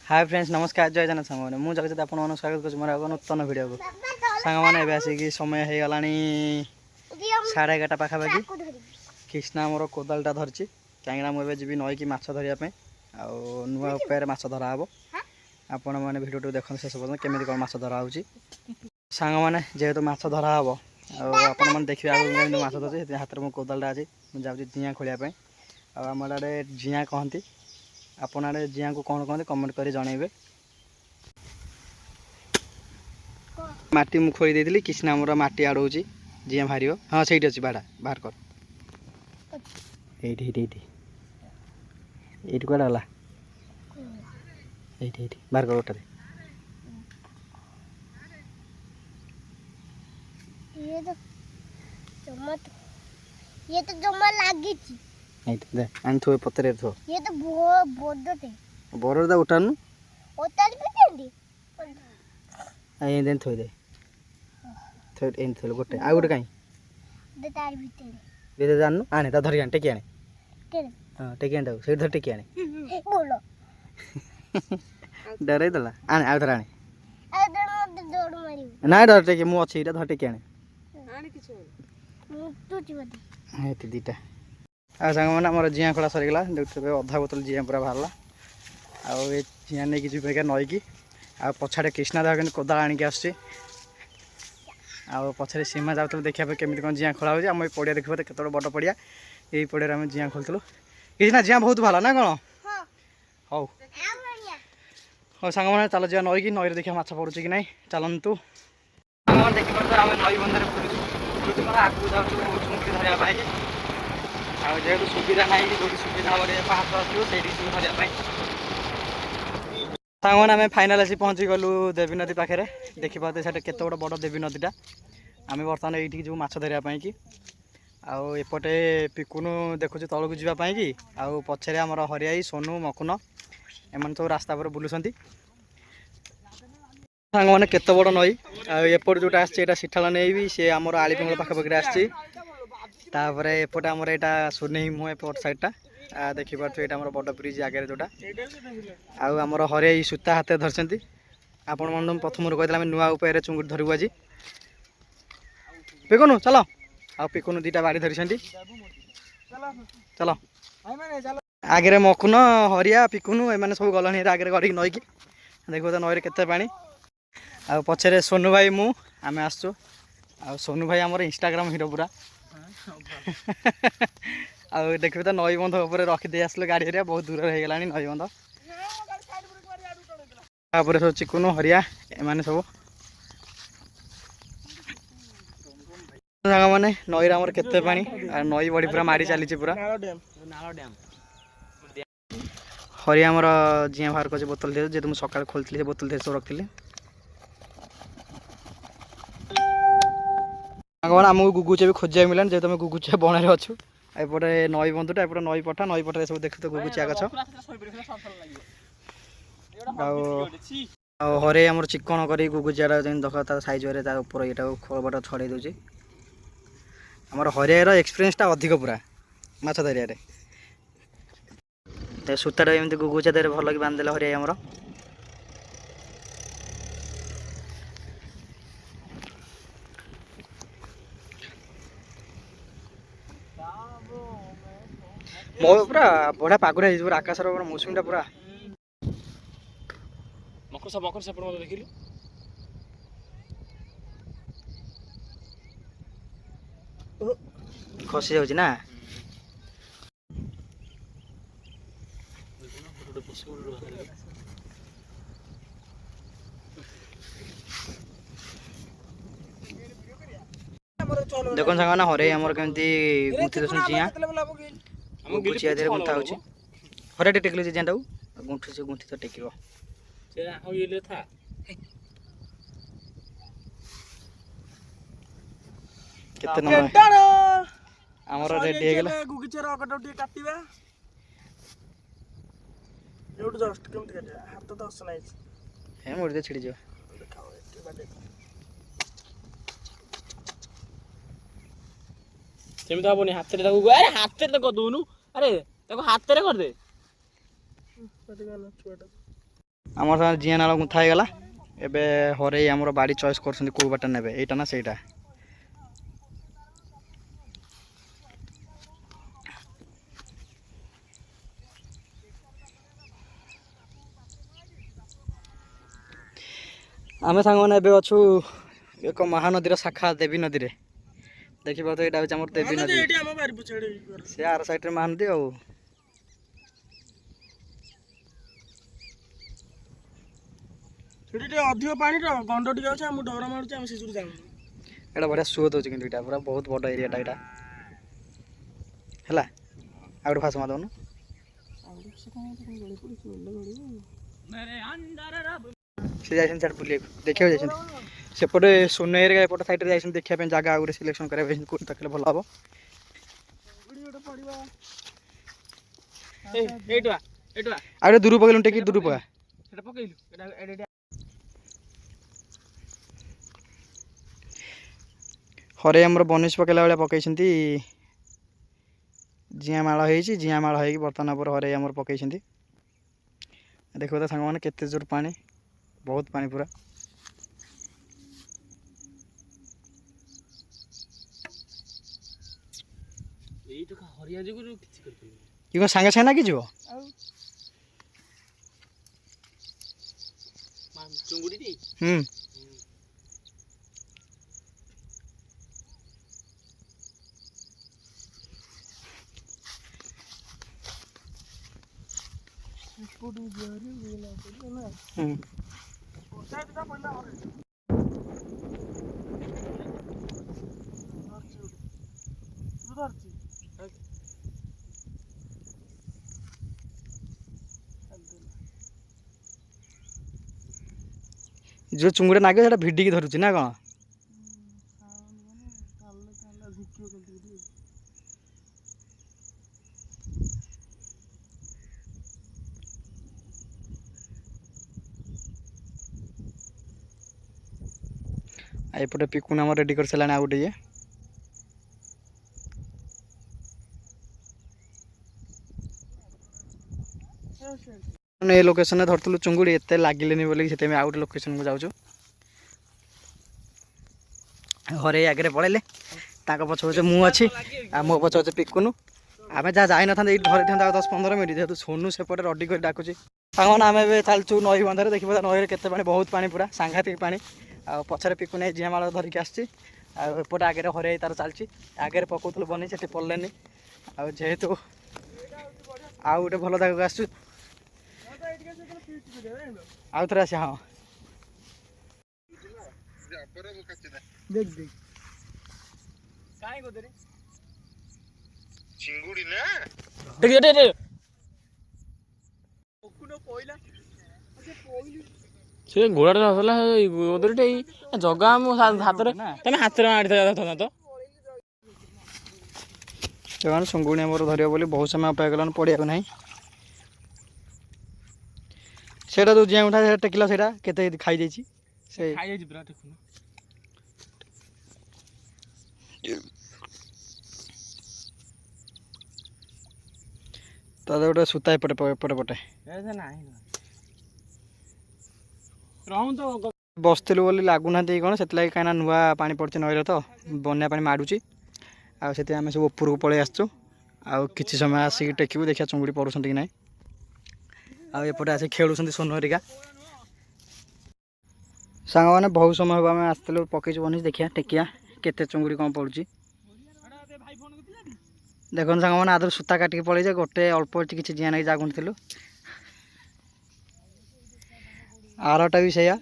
Hi friends नमस्कार जय जगन्नाथ सांग मैंने मुझे जगत आप स्वागत कर मोर आगे नूतन भिडियो को सांग मैंने आसिक समय हो गला 11:30 पाखापाखि कृष्णा मोर कोदालटा धरची कहीं मुझे जी नई कि माछ धरवाई नुआ उपाय माछ धरा हे आपण मैंने भिडियो देखते शेष पर्यटन केमी कौन माछ धरा हो सांग मैंने जेहेतु माछ धरा हे आपण मैंने देखिए आगे माछ धरते हाथ में कोदालटा अच्छी मुझे जिया खोलियापी आम आड़े जिया कहती आपण आड़े जिया को कौन कहते कमेंट कर जनइबे। माटी मु खोली देती कृष्णा मोर माटी आड़ो जिया बाहर हाँ से अच्छी बाड़ा बाहर कर ये कड़ा गला ये बाहर कर गोटे ये तो जमा लागी दे आन थो पतरे थो ये तो बोडटे बोर दा उठानु ओताल पे आई देन थो दे थो इन थो गोटे आ गोटे काई दे तार भीतर दे जाननु आने ता धरि आने टेकी आने के हां टेकी आने से धर टेकी आने बोलो डरे दला आने आ धर आने आ दौड़ मारी ना डर टेकी मु अछि इटा धर टेकी आने किछ तू चिबती हे ती दीटा आ संग माने हमर जिया खोला सरीगला देखते अधा बोतल जिया पूरा बाहरला आ ए जिया नै कि बेगा नई कि आ पछाड़े कृष्णा दा कोदाल आनी के आछी आ पछाड़े सीमा जाउत देखिया पे केमिति कोन जिया खोला हो हम पड़िया देखबो त केतोड़ बड़ पड़िया एई पड़िया हम जिया खोलतलु कृष्णा जिया बहुत भाला ना कोन हां हौ हो संग माने चल जिया नई कि नई रे देखिया माछ पड़ुची कि नै चलंतु हम देखि परत हम नई बंदर पुलिस माने आगु जाउ चुंकी धरिया पाए कि आ जेहेतु सुविधा ना जो सुविधा पास आसो से धरवाई सांग मैंने फाइनाल आसी पहुँची गलु देवी नदी पाखे देखिए से केत बड़ बड़ देवी नदीटा आम बर्तमान ये जो माछ धरवाई कि आपटे पिकुनु देखुच तलू जावाई कि आउ पछे आमर हरियाई सोनू मकुन एम सब रास्ता पर बुलूं सांग मैंने केत बड़ नई आपर जोटा आसा सीठाला नहीं भी सी आम आलीपिंगल पाखापाखि आसी तापर एपटे आमर यहाँ सुनेई मुह एपट साइडटा देखिपे यहाँ आम बड़ ब्रिज आगे जोटा आमर हरियाई सूता हाथ धरती आपण मन प्रथम कहते आम नुआ उपाय चुंगुड़ी धरबू आज पिकुनु चल आ पिकुनु दीटा बाड़ी धरी चल आगे मकुन हरिया पिकुनु एम सब गलानी आगे गड़ी नईकि देखो तो नई केते पानी आ पछरे सोनू भाई मु आम आसचु आ सोनू भाई आमर इंस्टाग्राम हीरो पूरा आ देखिए तो नई बंध उपर रखीदे आसले गाड़ी बहुत दूर हो गला नई बंध सब चिकुनु हरिया एम सब मैंने नई आमर केते पानी नई बड़ी पूरा माड़ी चली पूरा हरिया आमर जिया बाहर कर बोतल दे जो मुझे सकाल खोलती बोतल दे सब रखी आमको गुगुचे भी खोजा मिलान जेहेतु आम गुगुचे बणरे अच्छु एपटे नई बंधुटा एपटे नई पठा नई पठार सब देख तो गुगुचिया गछ हरे आम चिकन कर गुगुचिया देख सैज ऊपर यहाँ खोलबाट छड़े दूसरी आमर हरियार एक्सपीरियंसटा अधिक पूरा माछ धरिया सूताटा एमती गुगुचिया देर भल कि बांधिदेले हरिया आमर पूरा बढ़िया पागुरा पूरा आकाशर पूरा मौसुमीटा पूरा मकर सेपट मत देखिलु खसी जाउछि ना देखो सागर हरे आमर केमती गुंथि दे जिया गुचिया दे गुंथा होछि हरे टेकले जियाटा गुंथि से गुंथि तो टेकिबो से आ ये ले था केते नंबर आमर रेडी हे गेला गुगिचर अकटोटी काटिबा एउट जस्ट केमती काटिबा हाथ तो असनाइ हे मोड़ दे छिड़ी जो देखाओ एते बाटे सेमती हेनी हाथ में अरे हाथ में कर दूनु अरे हाथ में कर दे আমার সাথে জিয়া নাଳ ଗୁନ୍ଥା ହେଇଗଲା। ଏବେ ହରେଇ ଆମର ବାଡ଼ି ଚଏସ୍ କରୁଛନ୍ତି କେଉଁ ବାଟ ନେବେ, ଏଇଟା ନା ସେଇଟା। ଆମେ ସାଙ୍ଗମାନେ ଏବେ ଅଛୁ ଏକ ମହାନଦୀର ଶାଖା ଦେବୀ ନଦୀରେ। ଦେଖିବ ତ ଏଇଟା ହେଉଛି ଆମର ଦେବୀ ନଦୀ, ସେ ଆର ସାଇଡ଼ରେ ମହାନଦୀ ଆଉ। ସେଠି ଟିକେ ଅଧିକ ପାଣିର ଗଣ୍ଡ ଟିକେ ଅଛି, ଆମକୁ ଡର ମାରୁଛି, ଆମେ ଶିଶୁରୁ ଯାଉଛୁ। ଏଇଟା ବଢ଼ିଆ ସୁଅ ଦେଉଛି କିନ୍ତୁ ଏଇଟା ପୁରା ବହୁତ ବଡ଼ ଏରିଆଟା ଏଇଟା ହେଲା। ଆଉ ଗୋଟେ ଫାସ ମାରିଦେଉନୁ। ସେ ଯାଇଛନ୍ତି ସିଆଡ଼େ ବୁଲିବାକୁ, ଦେଖିବାକୁ ଯାଇଛନ୍ତି ସେପଟେ ସୁନେଇ ଏରିଆ, ଏପଟେ ସାଇଡ଼ରେ ଯାଇଛନ୍ତି ଦେଖିବା ପାଇଁ ଜାଗା ଆଗରେ ସିଲେକ୍ସନ୍ କରିବା ପାଇଁ କେଉଁଠି ଦେଖିଲେ ଭଲ ହେବ। ଆଉ ଟିକେ ଦୂରକୁ ପକେଇଲୁ, ଟିକେ ଦୂରକୁ ପକା। ହରେଇ ଆମର ବନିଶ ପକେଇଲା ଭଳିଆ ପକେଇଛନ୍ତି। ଜିଆଁ ମାଳ ହେଇଛି, ଜିଆଁ ମାଳ ହେଇକି ବର୍ତ୍ତମାନ ଉପରେ ହରେଇ ଆମର ପକେଇଛନ୍ତି। ଦେଖିବ ତ ସାଙ୍ଗମାନେ କେତେ ଜୋର ପାଣି, ବହୁତ ପାଣି ପୁରା। ଇଏ କ'ଣ ସାଙ୍ଗେ ସାଙ୍ଗେ ଲାଗିଯିବ? ହୁଁ। ଯେଉଁ ଚୁଙ୍ଗୁଡ଼ି ନାଗିବ ସେଟା ଭିଡ଼ିକି ଧରୁଛି ନା କ'ଣ? ଏପଟେ ପିକୁନ ଆମର ରେଡ଼ି କରିସାରିଲାଣି ଆଉ ଗୋଟେ ଇଏ। ଏ ଲୋକେସନରେ ଧରୁଥିଲୁ ଚୁଙ୍ଗୁଡ଼ି, ଏତେ ଲାଗିଲେନି ବୋଲି ସେଥିପାଇଁ ଆଉ ଗୋଟେ ଲୋକେସନକୁ ଯାଉଛୁ। ହରେଇ ଆଗରେ ପଳେଇଲେ, ତାଙ୍କ ପଛ ପଛେ ମୁଁ ଅଛି, ଆଉ ମୋ ପଛ ପଛେ ପିକୁନୁ। ଆମେ ଯାହା ଯାଇନଥାନ୍ତେ ଏଇଠି ଧରିଥାନ୍ତେ ଆଉ 10-15 ମିନିଟ୍, ଯେହେତୁ ସୋନୁ ସେପଟେ ରଡ଼ି କରି ଡାକୁଛି। ସାଙ୍ଗମାନେ ଆମେ ଏବେ ଚାଲିଛୁ ନଈ ବନ୍ଧରେ। ଦେଖିବ ନଈରେ କେତେ ପାଣି, ବହୁତ ପାଣି, ପୁରା ସାଂଘାତିକ ପାଣି। ଆଉ ପଛରେ ପିକୁନ ଜିଆଁ ମାଳ ଧରିକି ଆସିଛି, ଆଉ ଏପଟେ ଆଗରେ ହରେଇ ତାର ଚାଲିଛି। ଆଗରେ ପକଉଥିଲୁ ବନି, ସେଠି ପଡ଼ିଲେନି। ଆଉ ଯେହେତୁ ଆଉ ଗୋଟେ ଭଲ ଜାଗାକୁ ଆସିଛୁ, ଆଉ ଥରେ ଆସିବା। ହଁ ଚିଙ୍ଗୁଡ଼ି ନା ସେ ଗୋଡ଼ାଟା ନଥିଲା ଗୋଦରିଟା ଜଗା ମୋ ହାତରେ, ତମେ ହାତରେ ମାରିଥିବା କଥା ତ। ସେମାନେ ସୁଙ୍ଗୁଣି ଆମର ଧରିବ ବୋଲି ବହୁତ ସମୟ ଅପେକ୍ଷା କଲାଣି, ପଡ଼ିବାକୁ ନାହିଁ। ସେଇଟା ଯେଉଁ ଜିଆଁ ଉଠା ସେଇଟା ଟେକିଲା, ସେଇଟା କେତେ ଖାଇଯାଇଛି, ସେ ଖାଇଯାଇଛି ପୁରା। ଦେଖୁନ ତା ଗୋଟେ ସୂତା ଏପଟେ ପଟେ ବସିଥିଲୁ ବୋଲି ଲାଗୁନାହାନ୍ତି କ'ଣ, ସେଥିଲାଗି କାହିଁକିନା ନୂଆ ପାଣି ପଡ଼ିଛି ନଈରେ, ତ ବନ୍ୟା ପାଣି ମାଡ଼ୁଛି। ଆଉ ସେଥିପାଇଁ ଆମେ ସବୁ ଉପରକୁ ପଳେଇ ଆସିଛୁ। ଆଉ କିଛି ସମୟ ଆସିକି ଟେକିବୁ, ଦେଖିବା ଚୁଙ୍ଗୁଡ଼ି ପଡ଼ୁଛନ୍ତି କି ନାହିଁ। ଆଉ ଏପଟେ ଆସିକି ଖେଳୁଛନ୍ତି ସୋନୁ ହେରିକା। ସାଙ୍ଗମାନେ ବହୁତ ସମୟ ହେବ ଆମେ ଆସିଥିଲୁ, ପକେଇଛୁ ବନିଶ, ଦେଖିବା ଟେକିଆ କେତେ ଚୁଙ୍ଗୁଡ଼ି କ'ଣ ପଡ଼ୁଛି। ଦେଖନ୍ତୁ ସାଙ୍ଗମାନେ ଆଦରୁ ସୂତା କାଟିକି ପଳେଇଛେ, ଗୋଟେ ଅଳ୍ପ କିଛି ଜିଆଁ ନାଗି ଜାଗୁଥିଲୁ। ଆରଟା ବି ସେଇଆ।